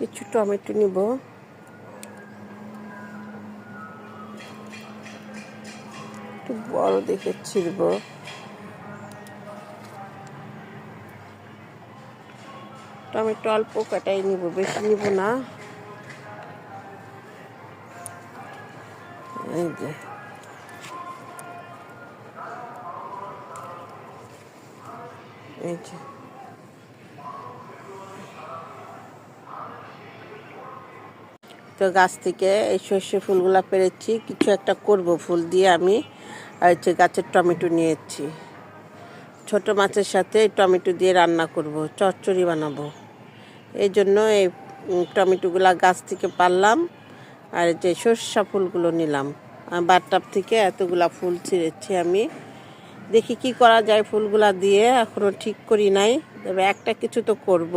কিছু টমেটো নিব। একটু বড় দেখে ছিড়ব। টমেটো অল্প কাটাই নিব, বেশি নিব না। এই যে এই যে তো গাছ থেকে এই সর্ষে ফুলগুলা পেরেছি, কিছু একটা করব ফুল দিয়ে আমি। আর হচ্ছে গাছের টমেটো নিয়েছি, ছোট মাছের সাথে টমেটো দিয়ে রান্না করব, চচ্চড়ি বানাবো। এই জন্য এই টমেটোগুলা গাছ থেকে পারলাম। আর যে সর্ষা ফুলগুলো নিলাম, বাথটাব থেকে এতগুলা ফুল ছিঁড়েছি আমি। দেখি কি করা যায় ফুলগুলা দিয়ে, এখনো ঠিক করি নাই, তবে একটা কিছু তো করব।